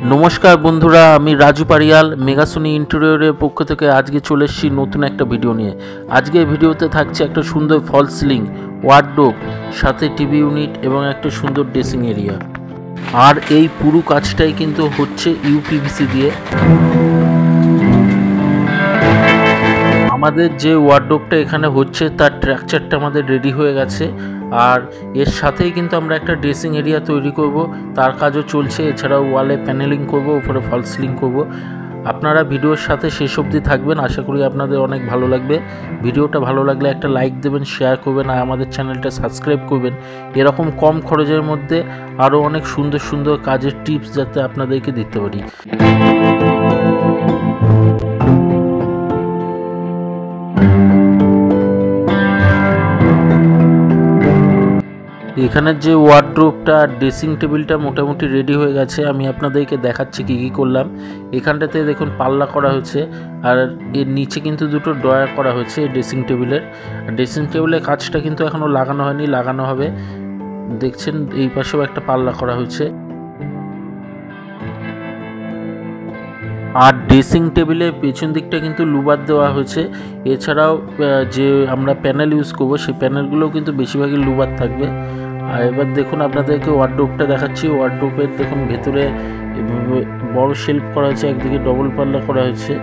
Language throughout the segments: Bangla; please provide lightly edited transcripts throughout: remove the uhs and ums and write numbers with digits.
नमस्कार बंधुरा आमी राजू पारियाल मेगासोनी इंटेरियरेर पक्ष थेके आज के चले एसेछि नतून एक भिडियो निये। आज के भिडियोते थाकছে একটা সুন্দর ফল সিলিং ওয়ার্ডরোব সাথে টিভি ইউনিট এবং একটা সুন্দর ড্রেসিং এরিয়া। আর এই পুরো কাজটাই কিন্তু হচ্ছে ইউপিভিসি দিয়ে। আমাদের যে ওয়ার্ডরোবটা এখানে হচ্ছে তার স্ট্রাকচারটা আমাদের রেডি হয়ে গেছে। আর এর সাথেই কিন্তু আমরা একটা ড্রেসিং এরিয়া তৈরি করব, তার কাজও চলছে। এছাড়াও ওয়ালে প্যানেলিং করব, উপরে ফল সিলিং করব। আপনারা ভিডিওর সাথে শেষ অবধি থাকবেন, আশা করি আপনাদের অনেক ভালো লাগবে। ভিডিওটা ভালো লাগলে একটা লাইক দেবেন, শেয়ার করবেন আর আমাদের চ্যানেলটা সাবস্ক্রাইব করবেন। এরকম কম খরচের মধ্যে আরও অনেক সুন্দর সুন্দর কাজের টিপস যাতে আপনাদেরকে দিতে পারি। এখানের যে ওয়ার্ডরোবটা ড্রেসিং টেবিলটা মোটামুটি রেডি হয়ে গেছে। আমি আপনাদেরকে দেখাচ্ছি কী কী করলাম। এখানটাতে দেখুন পাল্লা করা হয়েছে, আর এর নিচে কিন্তু দুটো ড্রয়ার করা হয়েছে ড্রেসিং টেবিলের। ড্রেসিং টেবিলের কাজটা কিন্তু এখনও লাগানো হয়নি, লাগানো হবে। দেখছেন এই পাশেও একটা পাল্লা করা হয়েছে। আর ড্রেসিং টেবিলের পেছন দিকটা কিন্তু লুবার দেওয়া হয়েছে। এছাড়াও যে আমরা প্যানেল ইউজ করব সেই প্যানেলগুলোও কিন্তু বেশিরভাগই লুবার থাকবে। আর এবার দেখুন আপনাদেরকে ওয়ার্ডরোবটা দেখাচ্ছি। ওয়ার্ডরোবের দেখুন ভেতরে বড় শেলফ করা হয়েছে, একদিকে ডবল পাল্লা করা হয়েছে।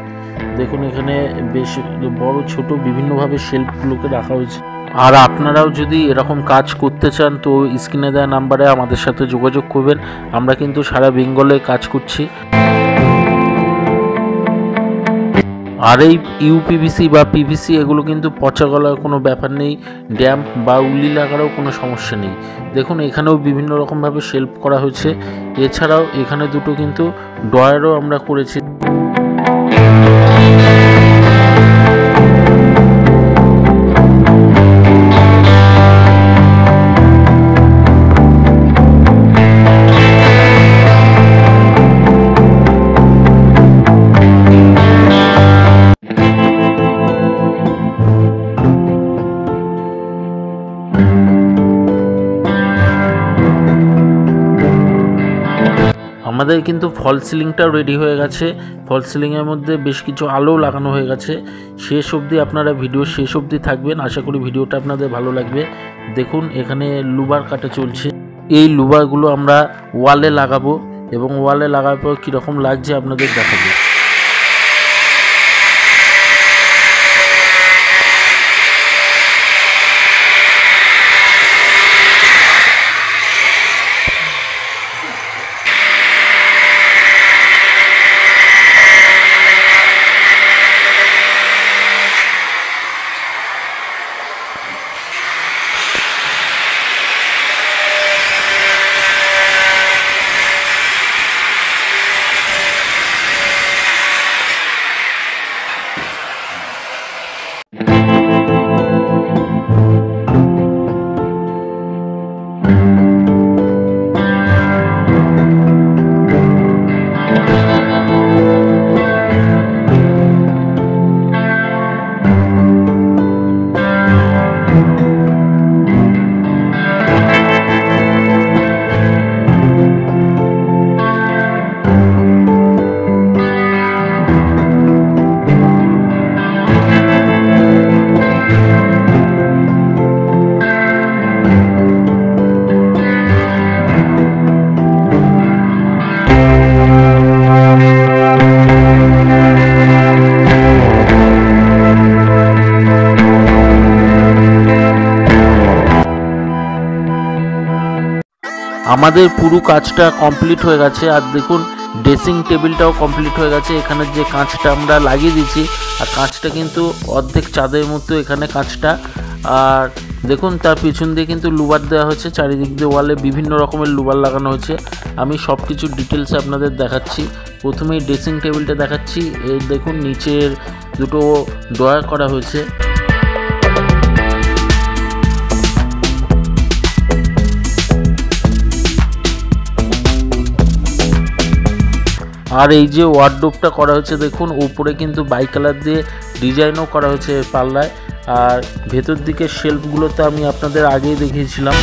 দেখুন এখানে বেশ বড় ছোট বিভিন্নভাবে শেলফগুলোকে রাখা হয়েছে। আর আপনারাও যদি এরকম কাজ করতে চান তো স্ক্রিনে দেওয়া নাম্বারে আমাদের সাথে যোগাযোগ করবেন। আমরা কিন্তু সারা বেঙ্গলে কাজ করছি। আর এই ইউপিভিসি বা পিভিসি এগুলো কিন্তু পচা গলার কোনো ব্যাপার নেই, ড্যাম্প বা উলি লাগারও কোনো সমস্যা নেই। দেখুন এখানেও বিভিন্ন রকমভাবে শেলফ করা হয়েছে। এছাড়াও এখানে দুটো কিন্তু ড্রয়ারও আমরা করেছি। আমাদের কিন্তু ফল সিলিংটাও রেডি হয়ে গেছে। ফল সিলিংয়ের মধ্যে বেশ কিছু আলো লাগানো হয়ে গেছে। শেষ অবধি আপনারা ভিডিও শেষ অবধি থাকবেন, আশা করি ভিডিওটা আপনাদের ভালো লাগবে। দেখুন এখানে লুবার কাটা চলছে। এই লুবারগুলো আমরা ওয়ালে লাগাবো এবং ওয়ালে লাগার পর কীরকম লাগছে আপনাদের দেখাবো। আমাদের পুরো কাজটা কমপ্লিট হয়ে গেছে। আর দেখুন ড্রেসিং টেবিলটাও কমপ্লিট হয়ে গেছে। এখানে যে কাঁচটা আমরা লাগিয়ে দিয়েছি, আর কাঁচটা কিন্তু অর্ধেক চাঁদের মতো এখানে কাঁচটা। আর দেখুন তার পিছন দিয়ে কিন্তু লুবার দেওয়া হয়েছে, চারিদিক দিয়ে ওয়ালে বিভিন্ন রকমের লুবার লাগানো হয়েছে। আমি সব কিছু ডিটেলসে আপনাদের দেখাচ্ছি। প্রথমেই ড্রেসিং টেবিলটা দেখাচ্ছি। এই দেখুন নিচের দুটো ড্রয়ার করা হয়েছে। আর এই যে ওয়ার্ডরোবটা করা হয়েছে দেখুন উপরে কিন্তু বাই কালার দিয়ে ডিজাইনও করা হয়েছে পাল্লায়। আর ভেতর দিকে শেলফগুলোতে আমি আপনাদের আগেই দেখিয়েছিলাম।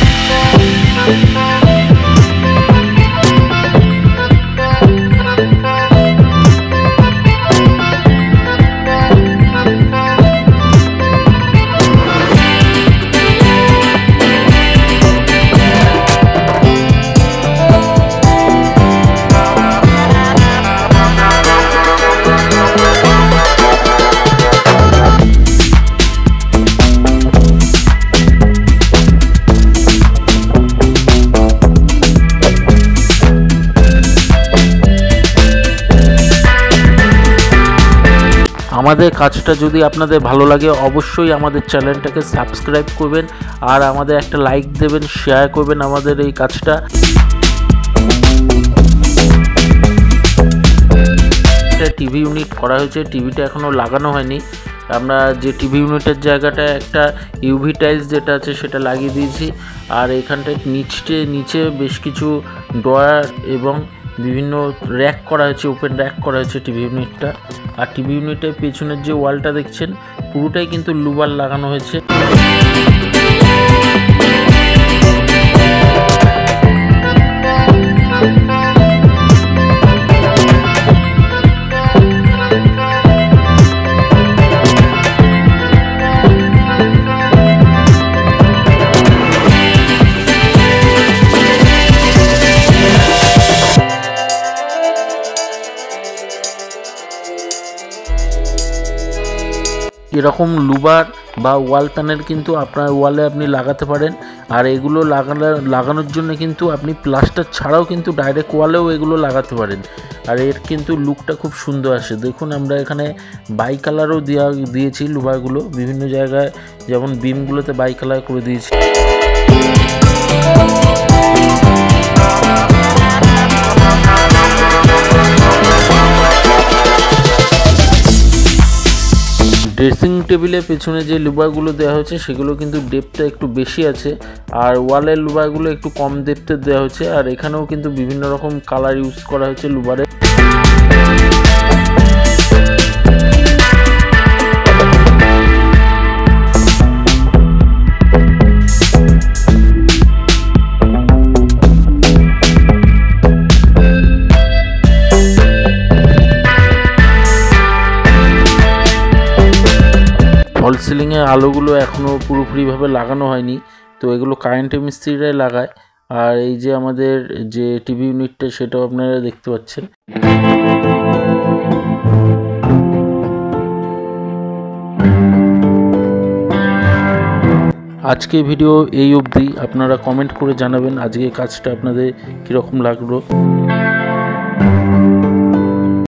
আমাদের কাজটা যদি আপনাদের ভালো লাগে অবশ্যই আমাদের চ্যানেলটাকে সাবস্ক্রাইব করবেন আর আমাদের একটা লাইক দেবেন, শেয়ার করবেন আমাদের এই কাজটা। টিভি ইউনিট করা হয়েছে, টিভিটা এখনও লাগানো হয়নি। আমরা যে টিভি ইউনিটের জায়গাটায় একটা ইউভি টাইলস যেটা আছে সেটা লাগিয়ে দিয়েছি। আর এখানটায় নিচে বেশ কিছু ড্রয়ার এবং বিভিন্ন র্যাক করা হয়েছে, ওপেন র্যাক করা হয়েছে টিভি ইউনিটটা। আর টিভি ইউনিটের পেছনের যে ওয়ালটা দেখছেন পুরোটাই কিন্তু লুবার লাগানো হয়েছে। এরকম লুবার বা ওয়াল প্যানেল কিন্তু আপনার ওয়ালে আপনি লাগাতে পারেন। আর এগুলো লাগানোর জন্য কিন্তু আপনি প্লাস্টার ছাড়াও কিন্তু ডাইরেক্ট ওয়ালেও এগুলো লাগাতে পারেন। আর এর কিন্তু লুকটা খুব সুন্দর আসে। দেখুন আমরা এখানে বাই কালারও দিয়েছি লুবারগুলো, বিভিন্ন জায়গায় যেমন বিমগুলোতে বাই কালার করে দিয়েছি। ড্রেসিং টেবিলের পেছনে যে লুবারগুলো দেওয়া হয়েছে সেগুলো কিন্তু ডেপথটা একটু বেশি আছে, আর ওয়ালের লুবারগুলো একটু কম ডেপথের দেওয়া হয়েছে। আর এখানেও কিন্তু বিভিন্ন রকম কালার ইউজ করা হয়েছে লুবারে। ফল সিলিংয়ের আলোগুলো এখনও পুরোপুরিভাবে লাগানো হয়নি, তো এগুলো কারেন্টের মিস্ত্রিরাই লাগায়। আর এই যে আমাদের যে টিভি ইউনিটটা সেটাও আপনারা দেখতে পাচ্ছেন। আজকে ভিডিও এই অবধি। আপনারা কমেন্ট করে জানাবেন আজকে কাজটা আপনাদের কীরকম লাগলো।